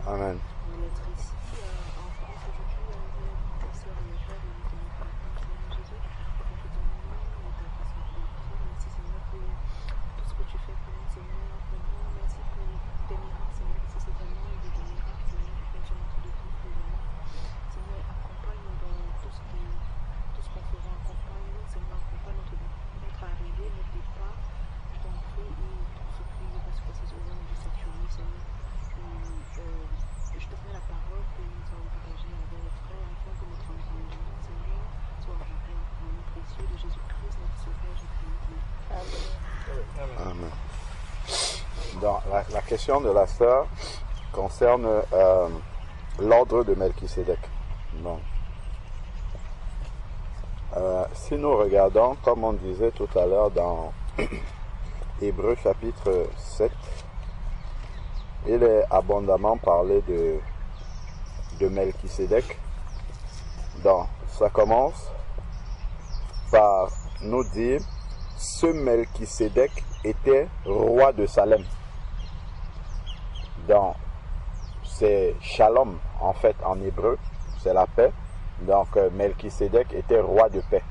Amen. Amen. Donc, la question de la sœur concerne l'ordre de Melchisédek. Bon. Si nous regardons, comme on disait tout à l'heure dans Hébreux chapitre 7, il est abondamment parlé de Melchisédek. Donc, ça commence par nous dire ce Melchisédek était roi de Salem. Donc, c'est Shalom en fait en hébreu, c'est la paix. Donc, Melchisédek était roi de paix.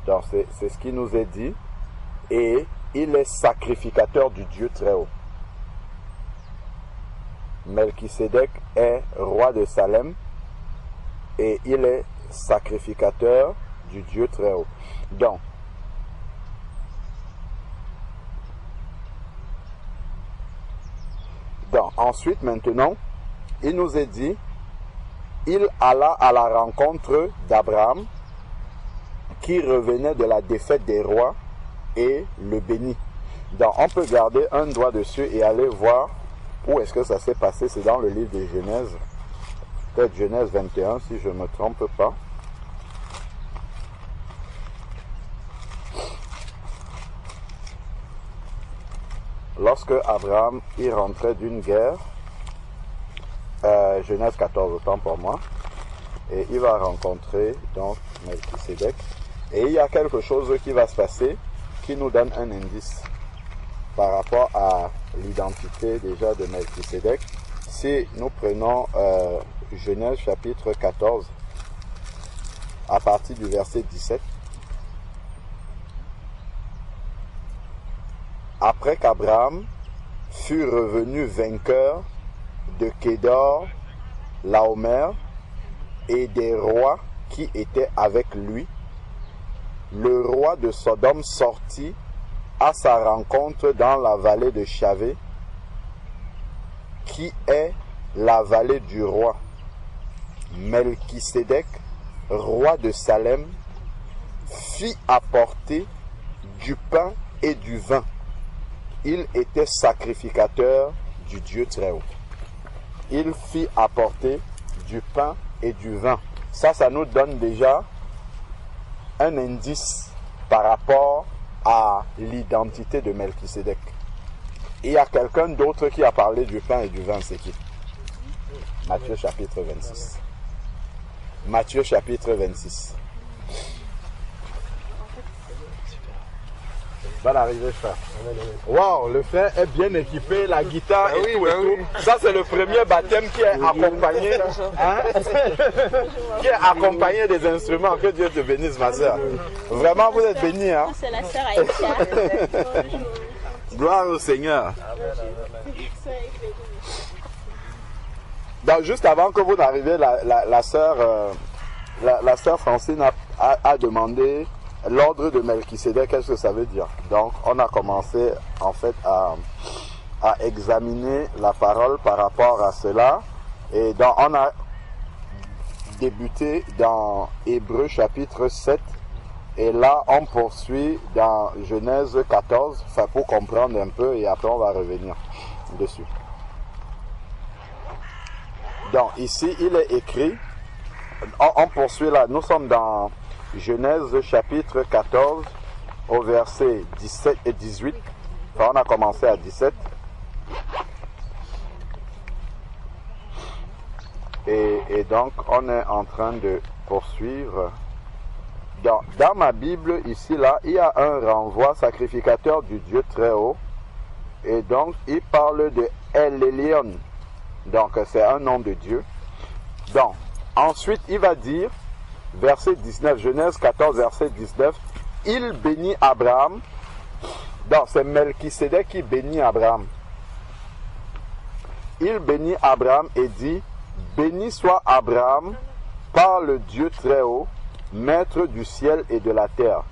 Donc, c'est ce qui nous est dit. Et il est sacrificateur du Dieu très haut. Melchisédek est roi de Salem et il est sacrificateur du Dieu très haut. Donc, ensuite, maintenant, il nous est dit, il alla à la rencontre d'Abraham qui revenait de la défaite des rois et le bénit. Donc, on peut garder un doigt dessus et aller voir où est-ce que ça s'est passé. C'est dans le livre de Genèse, peut-être Genèse 21 si je ne me trompe pas. Lorsque Abraham y rentrait d'une guerre, Genèse 14 autant pour moi, et il va rencontrer donc Melchisédek, et il y a quelque chose qui va se passer qui nous donne un indice par rapport à l'identité déjà de Melchisédek. Si nous prenons Genèse chapitre 14 à partir du verset 17, après qu'Abraham fut revenu vainqueur de Kédor, Laomer et des rois qui étaient avec lui, le roi de Sodome sortit à sa rencontre dans la vallée de Chavé, qui est la vallée du roi. Melchisédek, roi de Salem, fit apporter du pain et du vin. Il était sacrificateur du Dieu très haut. Il fit apporter du pain et du vin. Ça nous donne déjà un indice par rapport à l'identité de Melchisédek. Il y a quelqu'un d'autre qui a parlé du pain et du vin, c'est qui? Matthieu chapitre 26. Matthieu chapitre 26. Bonne arrivée, frère. Wow, le frère est bien équipé, la guitare et tout et tout. Ça, c'est le premier baptême qui est accompagné, qui est accompagné des instruments. Que Dieu te bénisse, ma soeur. Vraiment, vous êtes bénis. Hein? C'est la sœur Aïcha. Gloire au Seigneur. Donc, juste avant que vous n'arriviez, la sœur Francine a demandé l'ordre de Melchisédek, qu'est-ce que ça veut dire? Donc, on a commencé en fait à examiner la parole par rapport à cela. Et donc, on a débuté dans Hébreux chapitre 7. Et là, on poursuit dans Genèse 14, enfin, pour comprendre un peu, et après on va revenir dessus. Donc, ici, il est écrit, on poursuit là, nous sommes dans Genèse chapitre 14 au verset 17 et 18. Enfin, on a commencé à 17. Et donc, on est en train de poursuivre. Dans ma Bible, ici, là, il y a un renvoi sacrificateur du Dieu très haut. Et donc, il parle de El Elyon. Donc c'est un nom de Dieu. Donc ensuite il va dire, verset 19, Genèse 14, verset 19, il bénit Abraham. Donc c'est Melchisédek qui bénit Abraham. Il bénit Abraham et dit, béni soit Abraham par le Dieu très haut, maître du ciel et de la terre.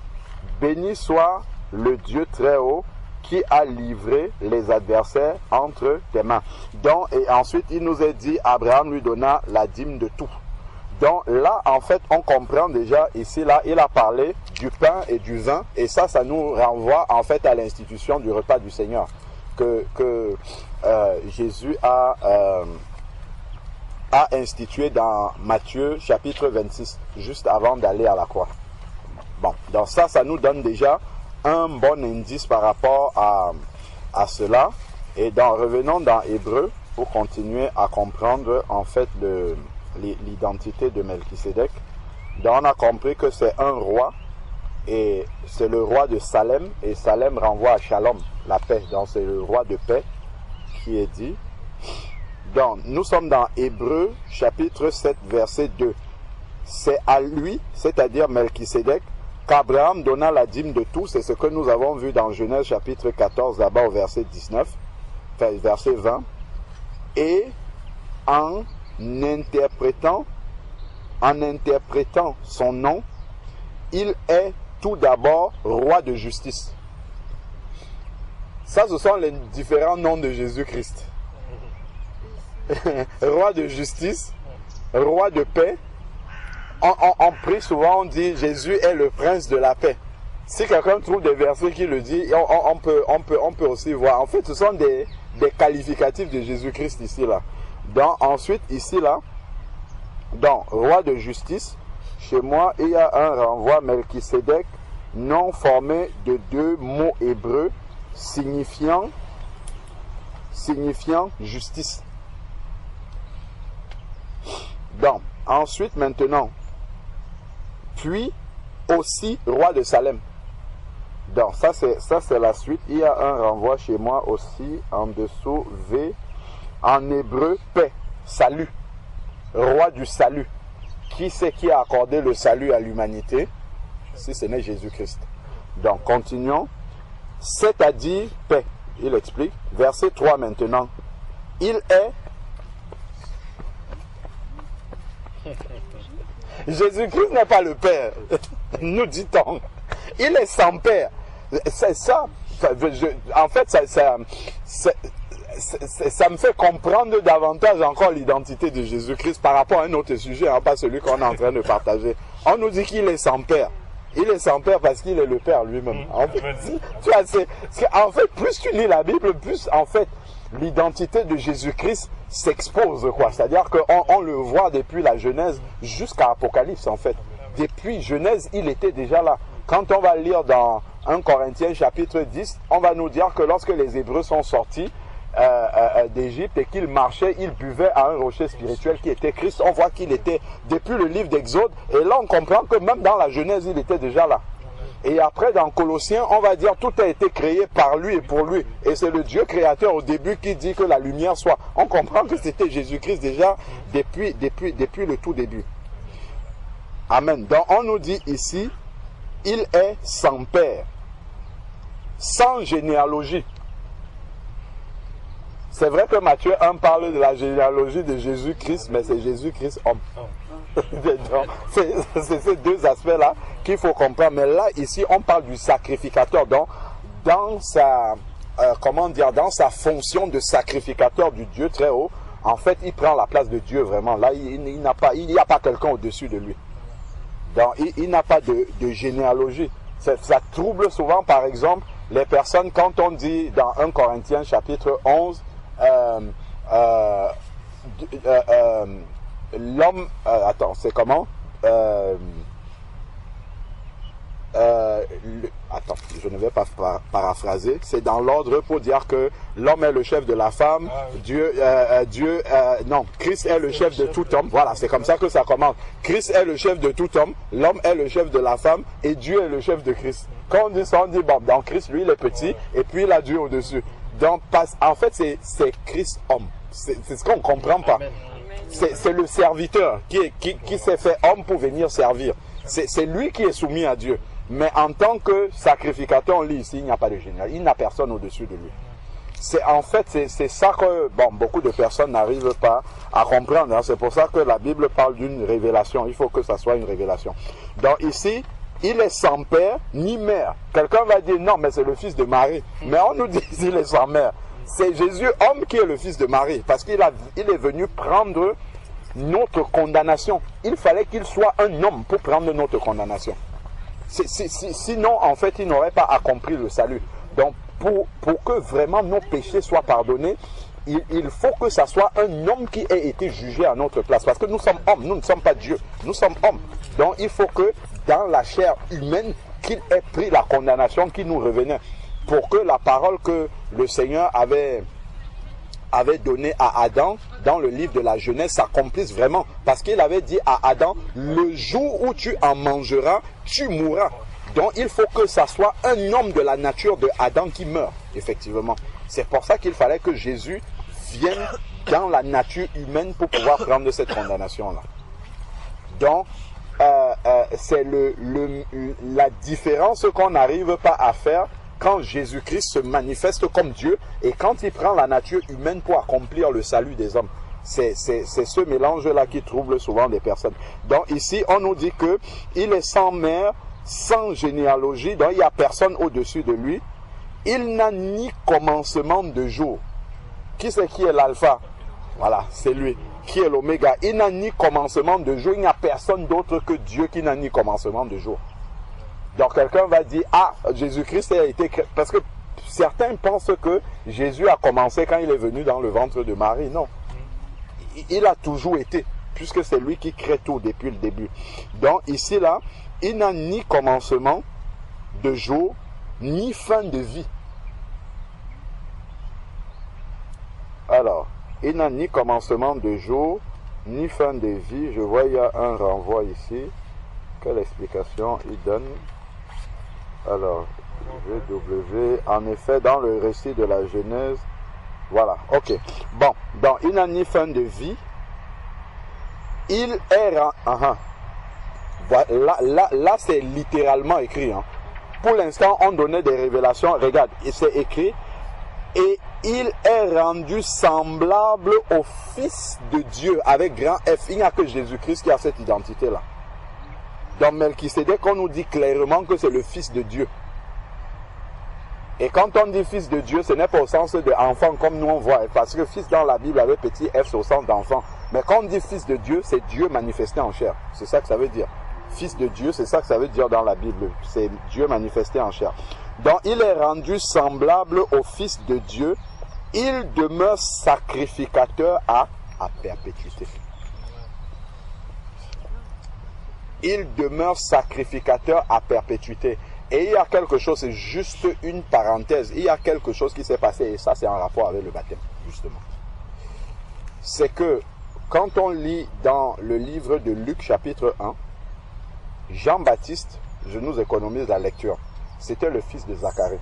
Béni soit le Dieu très haut qui a livré les adversaires entre tes mains. Donc, et ensuite, il nous est dit, Abraham lui donna la dîme de tout. Donc là, en fait, on comprend déjà, ici, là, il a parlé du pain et du vin. Et ça nous renvoie, en fait, à l'institution du repas du Seigneur que Jésus a institué dans Matthieu, chapitre 26, juste avant d'aller à la croix. Bon, donc ça nous donne déjà un bon indice par rapport à cela. Et donc, revenons dans Hébreu pour continuer à comprendre, en fait, l'identité de Melchisédek. Donc on a compris que c'est un roi et c'est le roi de Salem, et Salem renvoie à Shalom, la paix. Donc c'est le roi de paix qui est dit. Donc nous sommes dans Hébreu chapitre 7 verset 2. C'est à lui, c'est-à-dire Melchisédek, qu'Abraham donna la dîme de tout. C'est ce que nous avons vu dans Genèse chapitre 14 d'abord au verset 19, enfin verset 20. Et en interprétant son nom, il est tout d'abord roi de justice. Ça, ce sont les différents noms de Jésus-Christ. Roi de justice, roi de paix. On prie souvent, on dit Jésus est le prince de la paix. Si quelqu'un trouve des versets qui le disent, on peut aussi voir. En fait, ce sont des qualificatifs de Jésus-Christ ici, là. Donc, ensuite, ici, là, dans roi de justice, chez moi, il y a un renvoi Melchisédek, nom formé de deux mots hébreux signifiant justice. Donc, ensuite, maintenant, puis aussi roi de Salem. Donc, ça c'est la suite. Il y a un renvoi chez moi aussi, en dessous, V, en hébreu, paix, salut, roi du salut. Qui c'est qui a accordé le salut à l'humanité? Si ce n'est Jésus-Christ. Donc, continuons. C'est-à-dire paix. Il explique. Verset 3 maintenant. Il est... Jésus-Christ n'est pas le Père, nous dit-on. Il est sans Père. C'est ça. En fait, ça me fait comprendre davantage encore l'identité de Jésus-Christ par rapport à un autre sujet, hein, pas celui qu'on est en train de partager. On nous dit qu'il est sans Père. Il est sans Père parce qu'il est le Père lui-même. En fait, plus tu lis la Bible, plus en fait l'identité de Jésus-Christ s'expose, quoi. C'est-à-dire qu'on le voit depuis la Genèse jusqu'à Apocalypse, en fait. Depuis Genèse, il était déjà là. Quand on va lire dans 1 Corinthiens chapitre 10, on va nous dire que lorsque les Hébreux sont sortis d'Égypte et qu'ils marchaient, ils buvaient à un rocher spirituel qui était Christ. On voit qu'il était depuis le livre d'Exode, et là on comprend que même dans la Genèse, il était déjà là. Et après, dans Colossiens, on va dire tout a été créé par lui et pour lui. Et c'est le Dieu créateur au début qui dit que la lumière soit. On comprend que c'était Jésus-Christ déjà depuis le tout début. Amen. Donc on nous dit ici, il est sans père, sans généalogie. C'est vrai que Matthieu 1 parle de la généalogie de Jésus-Christ, mais c'est Jésus-Christ homme. C'est ces deux aspects-là qu'il faut comprendre. Mais là, ici, on parle du sacrificateur. Donc, dans sa fonction de sacrificateur du Dieu très haut, en fait, il prend la place de Dieu vraiment. Là, il n'y a pas quelqu'un au-dessus de lui. Donc, il n'a pas de généalogie. Ça trouble souvent, par exemple, les personnes quand on dit dans 1 Corinthiens chapitre 11, l'homme, attends, c'est comment? Attends, je ne vais pas paraphraser. C'est dans l'ordre pour dire que l'homme est le chef de la femme, Christ est le chef de tout homme. Voilà, c'est comme ça que ça commence. Christ est le chef de tout homme, l'homme est le chef de la femme et Dieu est le chef de Christ. Quand on dit ça, on dit bon, dans Christ, lui, il est petit et puis il a Dieu au-dessus. Donc, en fait, c'est Christ homme. C'est ce qu'on ne comprend pas. C'est le serviteur qui s'est fait homme pour venir servir. C'est lui qui est soumis à Dieu. Mais en tant que sacrificateur, on lit ici, il n'y a pas de général. Il n'a personne au-dessus de lui. En fait, c'est ça que beaucoup de personnes n'arrivent pas à comprendre. Hein. C'est pour ça que la Bible parle d'une révélation. Il faut que ça soit une révélation. Donc ici, il est sans père ni mère. Quelqu'un va dire non, mais c'est le fils de Marie. Mais on nous dit qu'il est sans mère. C'est Jésus, homme, qui est le fils de Marie. Parce qu'il est venu prendre notre condamnation. Il fallait qu'il soit un homme pour prendre notre condamnation. Sinon, en fait, il n'aurait pas accompli le salut. Donc, pour que vraiment nos péchés soient pardonnés, il faut que ça soit un homme qui ait été jugé à notre place. Parce que nous sommes hommes, nous ne sommes pas Dieu. Nous sommes hommes. Donc, il faut que dans la chair humaine, qu'il ait pris la condamnation qui nous revenait. Pour que la parole que le Seigneur avait donnée à Adam dans le livre de la Genèse s'accomplisse vraiment. Parce qu'il avait dit à Adam, le jour où tu en mangeras, tu mourras. Donc il faut que ça soit un homme de la nature de Adam qui meurt, effectivement. C'est pour ça qu'il fallait que Jésus vienne dans la nature humaine pour pouvoir prendre cette condamnation-là. Donc, c'est la différence qu'on n'arrive pas à faire quand Jésus-Christ se manifeste comme Dieu et quand il prend la nature humaine pour accomplir le salut des hommes. C'est ce mélange-là qui trouble souvent des personnes. Donc ici, on nous dit qu'il est sans mère, sans généalogie, donc il n'y a personne au-dessus de lui. Il n'a ni commencement de jour. Qui c'est qui est l'alpha? Voilà, c'est lui. Qui est l'oméga? Il n'a ni commencement de jour. Il n'y a personne d'autre que Dieu qui n'a ni commencement de jour. Donc quelqu'un va dire, ah, Jésus-Christ a été créé. Parce que certains pensent que Jésus a commencé quand il est venu dans le ventre de Marie. Non. Il a toujours été, puisque c'est lui qui crée tout depuis le début. Donc ici, là, il n'a ni commencement de jour, ni fin de vie. Alors, il n'a ni commencement de jour, ni fin de vie. Je vois, il y a un renvoi ici. Quelle explication il donne? Alors, VW, en effet, dans le récit de la Genèse, voilà, ok. Bon, donc, il n'a ni fin de vie. Il est... Voilà, là c'est littéralement écrit. Hein. Pour l'instant, on donnait des révélations. Regarde, c'est écrit. Et il est rendu semblable au Fils de Dieu avec grand F. Il n'y a que Jésus-Christ qui a cette identité-là. Dans Melchisédek, on nous dit clairement que c'est le Fils de Dieu. Et quand on dit Fils de Dieu, ce n'est pas au sens d'enfant comme nous on voit. Parce que Fils dans la Bible avec petit F, c'est au sens d'enfant. Mais quand on dit Fils de Dieu, c'est Dieu manifesté en chair. C'est ça que ça veut dire. Fils de Dieu, c'est ça que ça veut dire dans la Bible. C'est Dieu manifesté en chair. Donc il est rendu semblable au Fils de Dieu. Il demeure sacrificateur à perpétuité. Il demeure sacrificateur à perpétuité. Et il y a quelque chose, c'est juste une parenthèse. Il y a quelque chose qui s'est passé, et ça c'est en rapport avec le baptême, justement. C'est que, quand on lit dans le livre de Luc chapitre 1, Jean-Baptiste, je nous économise la lecture, c'était le fils de Zacharie.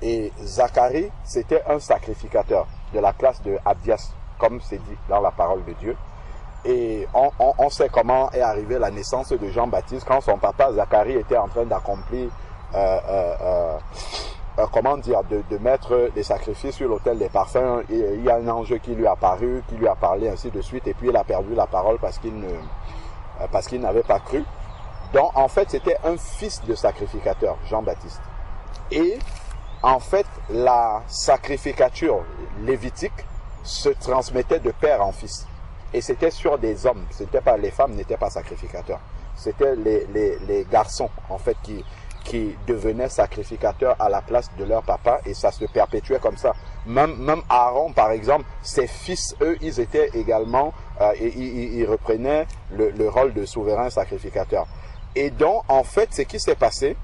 Et Zacharie, c'était un sacrificateur de la classe de Abdias, comme c'est dit dans la parole de Dieu. Et on sait comment est arrivée la naissance de Jean-Baptiste quand son papa Zacharie était en train d'accomplir, comment dire, de mettre des sacrifices sur l'autel des parfums. Et il y a un ange qui lui a apparu, qui lui a parlé, ainsi de suite. Et puis il a perdu la parole parce qu'il n'avait pas cru. Donc en fait c'était un fils de sacrificateur, Jean-Baptiste. Et en fait la sacrificature lévitique se transmettait de père en fils. Et c'était sur des hommes, les femmes n'étaient pas sacrificateurs. C'était les garçons, en fait, qui devenaient sacrificateurs à la place de leur papa, et ça se perpétuait comme ça. Même Aaron, par exemple, ses fils, eux, ils étaient également, ils reprenaient le rôle de souverain sacrificateur. Et donc, en fait, ce qui s'est passé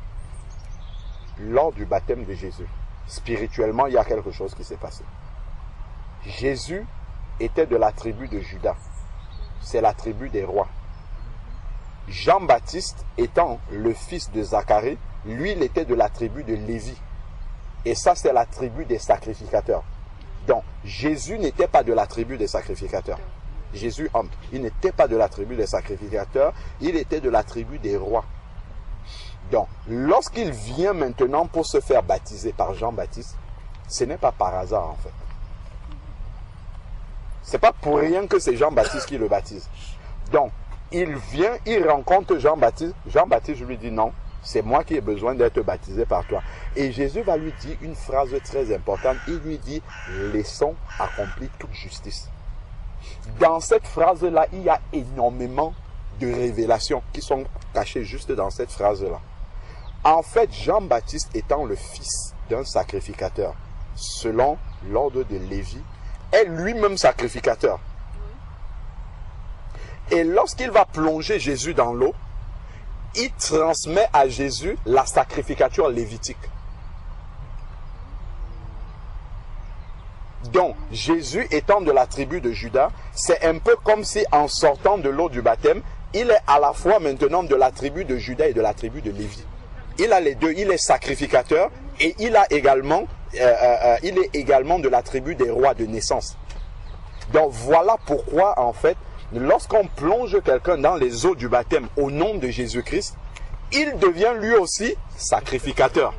lors du baptême de Jésus, spirituellement, il y a quelque chose qui s'est passé. Jésus était de la tribu de Juda. C'est la tribu des rois. Jean-Baptiste étant le fils de Zacharie, lui il était de la tribu de Lévi. Et ça, c'est la tribu des sacrificateurs. Donc, Jésus n'était pas de la tribu des sacrificateurs. Jésus, il n'était pas de la tribu des sacrificateurs, il était de la tribu des rois. Donc, lorsqu'il vient maintenant pour se faire baptiser par Jean-Baptiste, ce n'est pas par hasard en fait. Ce n'est pas pour rien que c'est Jean-Baptiste qui le baptise. Donc, il vient, il rencontre Jean-Baptiste. Jean-Baptiste lui dit non, c'est moi qui ai besoin d'être baptisé par toi. Et Jésus va lui dire une phrase très importante. Il lui dit, laissons accomplir toute justice. Dans cette phrase-là, il y a énormément de révélations qui sont cachées juste dans cette phrase-là. En fait, Jean-Baptiste étant le fils d'un sacrificateur, selon l'ordre de Lévi, est lui-même sacrificateur. Et lorsqu'il va plonger Jésus dans l'eau, il transmet à Jésus la sacrificature lévitique. Donc, Jésus étant de la tribu de Juda, c'est un peu comme si en sortant de l'eau du baptême, il est à la fois maintenant de la tribu de Juda et de la tribu de Lévi. Il a les deux, il est sacrificateur et il est également de la tribu des rois de naissance. Donc voilà pourquoi en fait, lorsqu'on plonge quelqu'un dans les eaux du baptême au nom de Jésus-Christ, il devient lui aussi sacrificateur.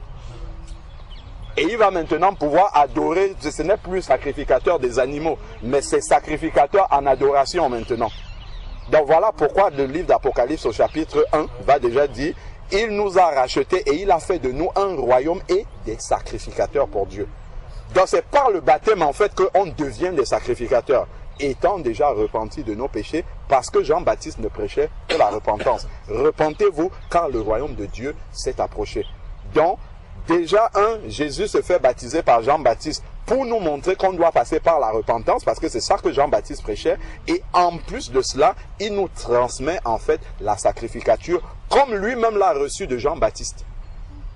Et il va maintenant pouvoir adorer, ce n'est plus sacrificateur des animaux, mais c'est sacrificateur en adoration maintenant. Donc voilà pourquoi le livre d'Apocalypse au chapitre 1 va déjà dire, il nous a rachetés et il a fait de nous un royaume et des sacrificateurs pour Dieu. Donc c'est par le baptême en fait qu'on devient des sacrificateurs, étant déjà repentis de nos péchés, parce que Jean-Baptiste ne prêchait que la repentance. Repentez-vous car le royaume de Dieu s'est approché. Donc, déjà, Jésus se fait baptiser par Jean-Baptiste pour nous montrer qu'on doit passer par la repentance, parce que c'est ça que Jean-Baptiste prêchait. Et en plus de cela, il nous transmet en fait la sacrificature, comme lui-même l'a reçu de Jean-Baptiste.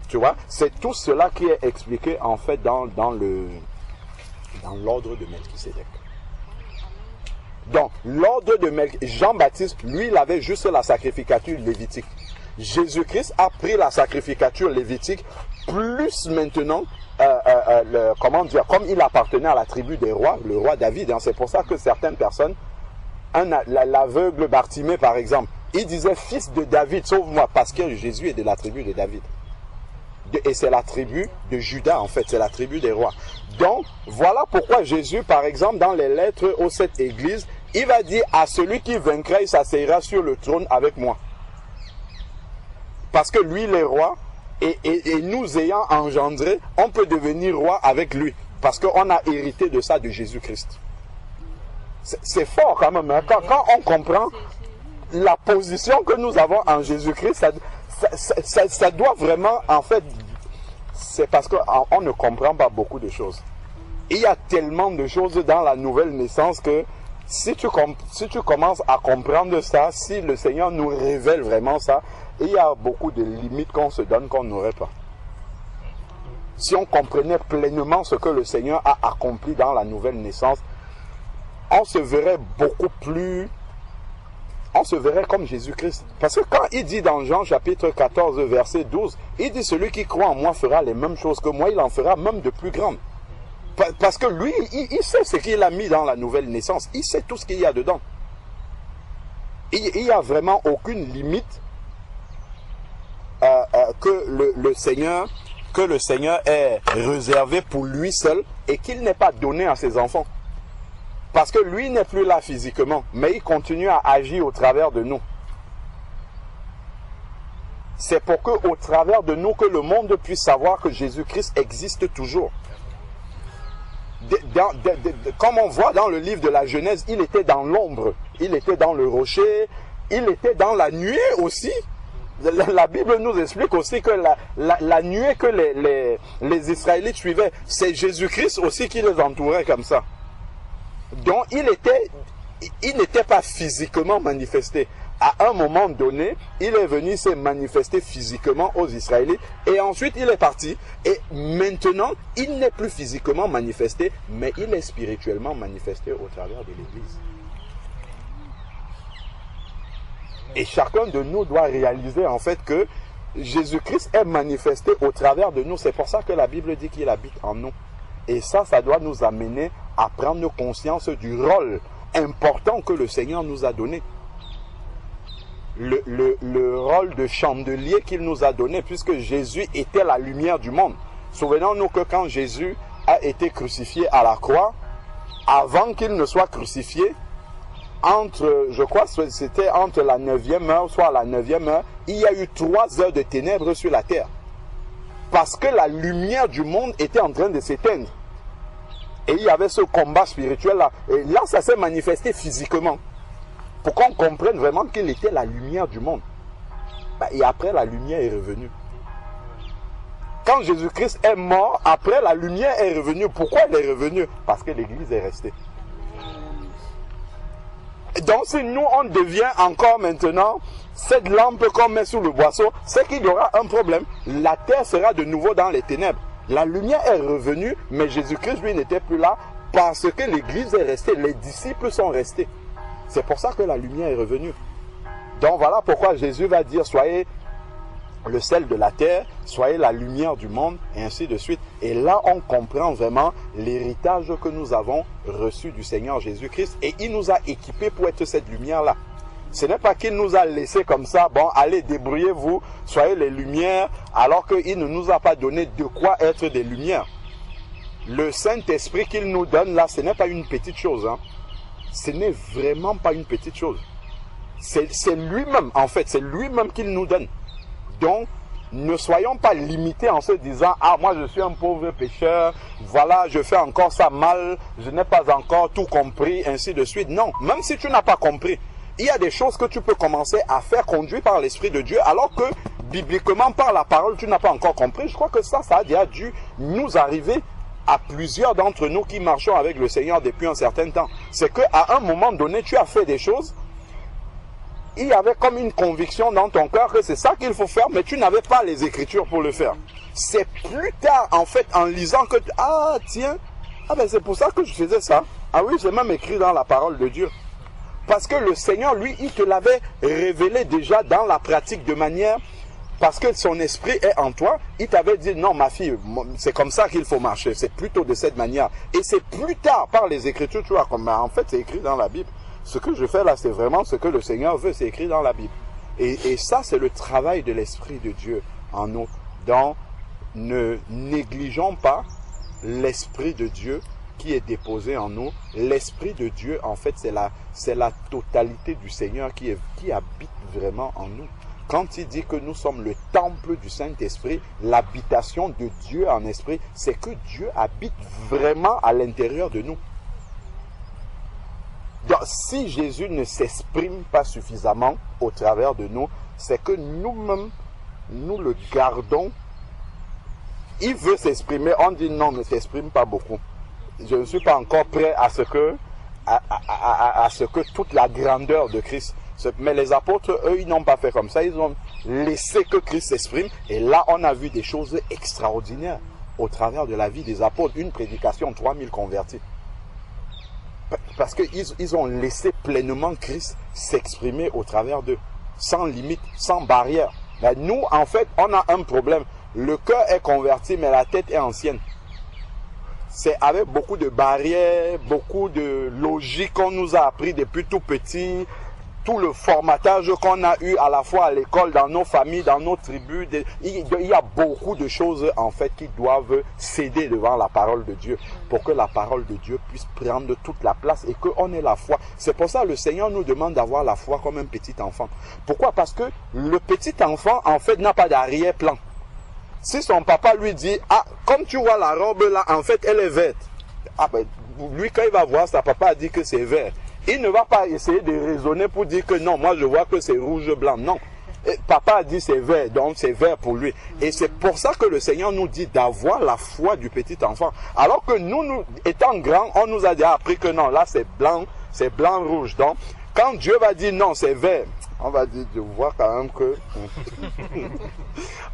Tu vois, c'est tout cela qui est expliqué en fait dans l'ordre de Melchisédek. Donc, l'ordre de Jean-Baptiste, lui, il avait juste la sacrificature lévitique. Jésus-Christ a pris la sacrificature lévitique, plus maintenant, comment dire, comme il appartenait à la tribu des rois, le roi David. Hein, c'est pour ça que certaines personnes, l'aveugle Bartimée par exemple, il disait fils de David, sauve-moi, parce que Jésus est de la tribu de David. Et c'est la tribu de Juda en fait, c'est la tribu des rois. Donc, voilà pourquoi Jésus, par exemple, dans les lettres aux 7 églises, il va dire à celui qui vaincra, il s'asseyera sur le trône avec moi. Parce que lui, il est roi, et nous ayant engendré, on peut devenir roi avec lui. Parce qu'on a hérité de ça de Jésus-Christ. C'est fort quand même. Hein? Quand on comprend la position que nous avons en Jésus-Christ, ça doit vraiment, en fait, c'est parce qu'on ne comprend pas beaucoup de choses. Il y a tellement de choses dans la nouvelle naissance que si tu commences à comprendre ça, si le Seigneur nous révèle vraiment ça, il y a beaucoup de limites qu'on se donne qu'on n'aurait pas. Si on comprenait pleinement ce que le Seigneur a accompli dans la nouvelle naissance, on se verrait beaucoup plus... On se verrait comme Jésus-Christ. Parce que quand il dit dans Jean chapitre 14, verset 12, il dit celui qui croit en moi fera les mêmes choses que moi, il en fera même de plus grandes. Parce que lui, il sait ce qu'il a mis dans la nouvelle naissance. Il sait tout ce qu'il y a dedans. Il n'y a vraiment aucune limite que le Seigneur est réservé pour lui seul et qu'il n'est pas donné à ses enfants. Parce que lui n'est plus là physiquement, mais il continue à agir au travers de nous. C'est pour que, au travers de nous, que le monde puisse savoir que Jésus-Christ existe toujours. Comme on voit dans le livre de la Genèse, il était dans l'ombre, il était dans le rocher, il était dans la nuée aussi. La Bible nous explique aussi que la nuée que les Israélites suivaient, c'est Jésus-Christ aussi qui les entourait comme ça. Donc il n'était pas physiquement manifesté. À un moment donné, il est venu se manifester physiquement aux Israélites et ensuite il est parti. Et maintenant, il n'est plus physiquement manifesté, mais il est spirituellement manifesté au travers de l'Église. Et chacun de nous doit réaliser en fait que Jésus-Christ est manifesté au travers de nous. C'est pour ça que la Bible dit qu'il habite en nous. Et ça doit nous amener à prendre conscience du rôle important que le Seigneur nous a donné. Le rôle de chandelier qu'il nous a donné, puisque Jésus était la lumière du monde. Souvenons-nous que quand Jésus a été crucifié à la croix, avant qu'il ne soit crucifié, je crois que c'était entre la 9e heure, soit la 9e heure, il y a eu 3 heures de ténèbres sur la terre. Parce que la lumière du monde était en train de s'éteindre. Et il y avait ce combat spirituel-là. Et là, ça s'est manifesté physiquement. Pour qu'on comprenne vraiment qu'il était la lumière du monde. Et après, la lumière est revenue. Quand Jésus-Christ est mort, après, la lumière est revenue. Pourquoi elle est revenue? Parce que l'Église est restée. Donc, si nous, on devient encore maintenant cette lampe qu'on met sous le boisseau, c'est qu'il y aura un problème. La terre sera de nouveau dans les ténèbres. La lumière est revenue, mais Jésus-Christ, lui, n'était plus là parce que l'Église est restée. Les disciples sont restés. C'est pour ça que la lumière est revenue. Donc, voilà pourquoi Jésus va dire, soyez le sel de la terre, soyez la lumière du monde, et ainsi de suite. Et là, on comprend vraiment l'héritage que nous avons reçu du Seigneur Jésus-Christ. Et il nous a équipés pour être cette lumière-là. Ce n'est pas qu'il nous a laissé comme ça, bon, allez, débrouillez-vous, soyez les lumières, alors qu'il ne nous a pas donné de quoi être des lumières. Le Saint-Esprit qu'il nous donne là, ce n'est pas une petite chose. Hein. Ce n'est vraiment pas une petite chose. C'est lui-même, en fait, c'est lui-même qu'il nous donne. Donc, ne soyons pas limités en se disant, ah, moi je suis un pauvre pécheur, voilà, je fais encore ça mal, je n'ai pas encore tout compris, ainsi de suite. Non, même si tu n'as pas compris, il y a des choses que tu peux commencer à faire conduire par l'Esprit de Dieu, alors que, bibliquement, par la parole, tu n'as pas encore compris. Je crois que ça a déjà dû nous arriver à plusieurs d'entre nous qui marchons avec le Seigneur depuis un certain temps. C'est qu'à un moment donné, tu as fait des choses, il y avait comme une conviction dans ton cœur que c'est ça qu'il faut faire, mais tu n'avais pas les Écritures pour le faire. C'est plus tard, en fait, en lisant que, ah, tiens, ah ben c'est pour ça que je faisais ça. Ah oui, c'est même écrit dans la parole de Dieu. Parce que le Seigneur, lui, il te l'avait révélé déjà dans la pratique de manière, parce que son esprit est en toi, il t'avait dit, non ma fille, c'est comme ça qu'il faut marcher, c'est plutôt de cette manière. Et c'est plus tard, par les Écritures, tu vois, comme en fait c'est écrit dans la Bible. Ce que je fais là, c'est vraiment ce que le Seigneur veut, c'est écrit dans la Bible. Et ça, c'est le travail de l'Esprit de Dieu en nous. Donc, ne négligeons pas l'Esprit de Dieu qui est déposé en nous. L'Esprit de Dieu, en fait, c'est la totalité du Seigneur qui habite vraiment en nous. Quand il dit que nous sommes le temple du Saint-Esprit, l'habitation de Dieu en esprit, c'est que Dieu habite vraiment à l'intérieur de nous. Donc, si Jésus ne s'exprime pas suffisamment au travers de nous, c'est que nous-mêmes, nous le gardons. Il veut s'exprimer, on dit non, ne s'exprime pas beaucoup. Je ne suis pas encore prêt à ce que toute la grandeur de Christ. Mais les apôtres, eux, ils n'ont pas fait comme ça. Ils ont laissé que Christ s'exprime. Et là, on a vu des choses extraordinaires au travers de la vie des apôtres. Une prédication, 3000 convertis. Parce qu'ils ont laissé pleinement Christ s'exprimer au travers d'eux. Sans limite, sans barrière. Mais nous, en fait, on a un problème. Le cœur est converti, mais la tête est ancienne. C'est avec beaucoup de barrières, beaucoup de logique qu'on nous a appris depuis tout petit. Tout le formatage qu'on a eu à la fois à l'école, dans nos familles, dans nos tribus. Il y a beaucoup de choses en fait qui doivent céder devant la parole de Dieu pour que la parole de Dieu puisse prendre toute la place et qu'on ait la foi. C'est pour ça que le Seigneur nous demande d'avoir la foi comme un petit enfant. Pourquoi? Parce que le petit enfant en fait n'a pas d'arrière-plan. Si son papa lui dit, ah, comme tu vois la robe là, en fait elle est verte. Ah ben, lui quand il va voir, sa papa a dit que c'est vert. Il ne va pas essayer de raisonner pour dire que non, moi je vois que c'est rouge, blanc. Non. Et papa a dit c'est vert, donc c'est vert pour lui. Et c'est pour ça que le Seigneur nous dit d'avoir la foi du petit enfant. Alors que nous étant grands, on nous a déjà appris que non, là c'est blanc, rouge. Donc, quand Dieu va dire non, c'est vert, on va dire, je vois quand même que...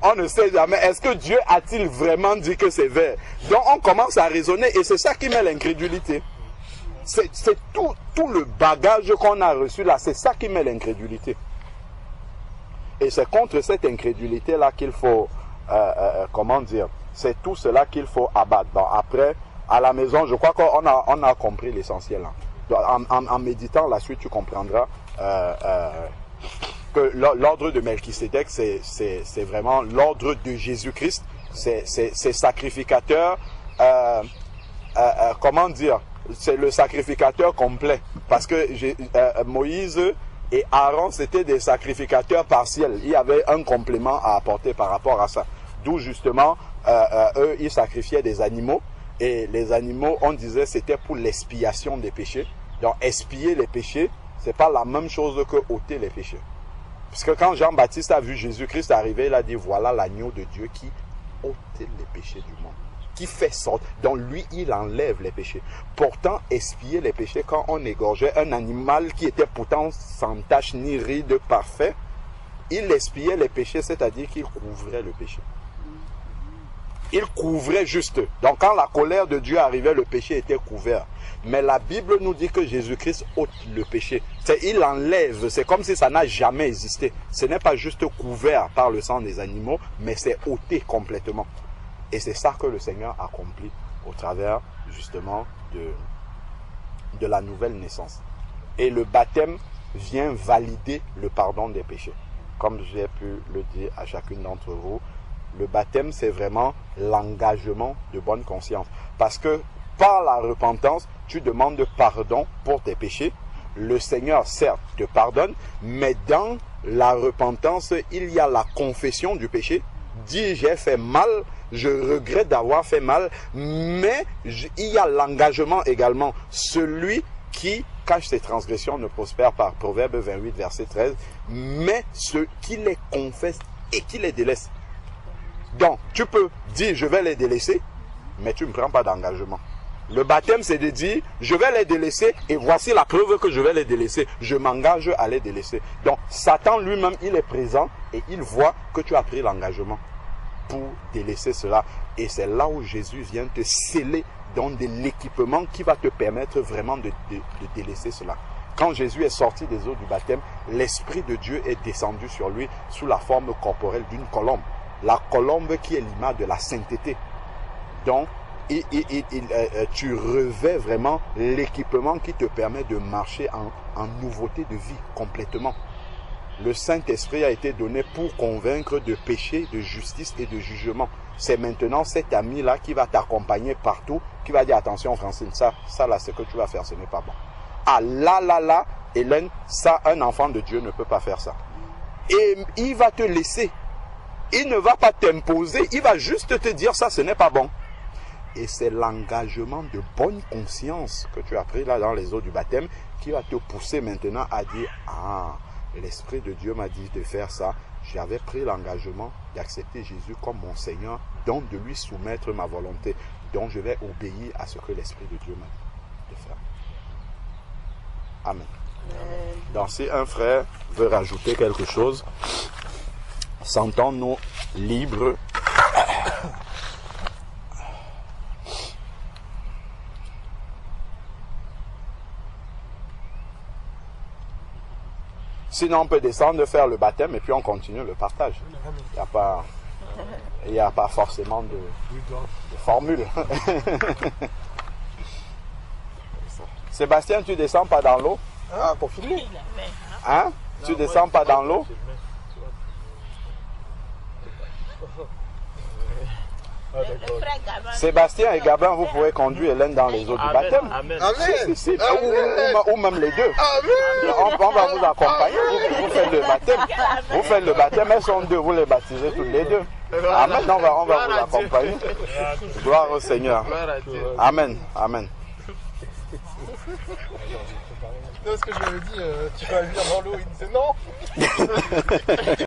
on ne sait jamais, est-ce que Dieu a-t-il vraiment dit que c'est vert? Donc on commence à raisonner et c'est ça qui met l'incrédulité. C'est tout le bagage qu'on a reçu là, c'est ça qui met l'incrédulité. Et c'est contre cette incrédulité-là qu'il faut, comment dire, c'est tout cela qu'il faut abattre. Donc après, à la maison, je crois qu'on a compris l'essentiel. En méditant la suite, tu comprendras que l'ordre de Melchisédek, c'est vraiment l'ordre de Jésus-Christ. C'est sacrificateur, comment dire, c'est le sacrificateur complet. Parce que Moïse et Aaron, c'était des sacrificateurs partiels. Il y avait un complément à apporter par rapport à ça. D'où justement, eux, ils sacrifiaient des animaux. Et les animaux, on disait, c'était pour l'expiation des péchés. Donc, expier les péchés, c'est pas la même chose que ôter les péchés. Parce que quand Jean-Baptiste a vu Jésus-Christ arriver, il a dit, voilà l'agneau de Dieu qui ôte les péchés du monde. Qui fait sortir. Donc, lui, il enlève les péchés. Pourtant, expier les péchés, quand on égorgeait un animal qui était pourtant sans tache ni ride parfait, il expiait les péchés, c'est-à-dire qu'il couvrait le péché. Il couvrait juste. Donc quand la colère de Dieu arrivait, le péché était couvert. Mais la Bible nous dit que Jésus-Christ ôte le péché. Il enlève, c'est comme si ça n'a jamais existé. Ce n'est pas juste couvert par le sang des animaux, mais c'est ôté complètement. Et c'est ça que le Seigneur accomplit au travers justement de la nouvelle naissance. Et le baptême vient valider le pardon des péchés. Comme j'ai pu le dire à chacune d'entre vous, le baptême, c'est vraiment l'engagement de bonne conscience. Parce que par la repentance, tu demandes pardon pour tes péchés. Le Seigneur, certes, te pardonne, mais dans la repentance, il y a la confession du péché. Dis, j'ai fait mal, je regrette d'avoir fait mal, mais il y a l'engagement également. Celui qui cache ses transgressions ne prospère pas. Proverbe 28, verset 13. Mais ceux qui les confessent et qui les délaissent. Donc, tu peux dire, je vais les délaisser, mais tu ne prends pas d'engagement. Le baptême, c'est de dire, je vais les délaisser et voici la preuve que je vais les délaisser. Je m'engage à les délaisser. Donc, Satan lui-même, il est présent et il voit que tu as pris l'engagement pour délaisser cela. Et c'est là où Jésus vient te sceller dans de l'équipement qui va te permettre vraiment de délaisser cela. Quand Jésus est sorti des eaux du baptême, l'Esprit de Dieu est descendu sur lui sous la forme corporelle d'une colombe. La colombe qui est l'image de la sainteté. Donc, tu revêts vraiment l'équipement qui te permet de marcher en nouveauté de vie complètement. Le Saint-Esprit a été donné pour convaincre de péché, de justice et de jugement. C'est maintenant cet ami-là qui va t'accompagner partout, qui va dire attention Francine, ça là, ce que tu vas faire, ce n'est pas bon. Ah là, Hélène, ça, un enfant de Dieu ne peut pas faire ça. Et il va te laisser. Il ne va pas t'imposer, il va juste te dire ça, ce n'est pas bon. Et c'est l'engagement de bonne conscience que tu as pris là dans les eaux du baptême qui va te pousser maintenant à dire, ah, l'Esprit de Dieu m'a dit de faire ça. J'avais pris l'engagement d'accepter Jésus comme mon Seigneur, donc de lui soumettre ma volonté. Donc je vais obéir à ce que l'Esprit de Dieu m'a dit de faire. Amen. Donc si un frère veut rajouter quelque chose, sentons-nous libres sinon on peut descendre, faire le baptême et puis on continue le partage. Il n'y a pas forcément de formule. Sébastien, tu descends pas dans l'eau? Ah, pour filmer. Hein? Tu descends pas dans l'eau? Sébastien et Gabin, vous pouvez conduire Hélène dans les eaux du baptême. Amen. Si. Ou même les deux. On va vous accompagner. Vous faites le baptême. Vous faites le baptême. Elles sont deux. Vous les baptisez toutes les deux. Amen. On va vous accompagner. Gloire au Seigneur. Amen. Amen. Non, ce que je lui avais dit, tu vas venir dans l'eau. Il disait non.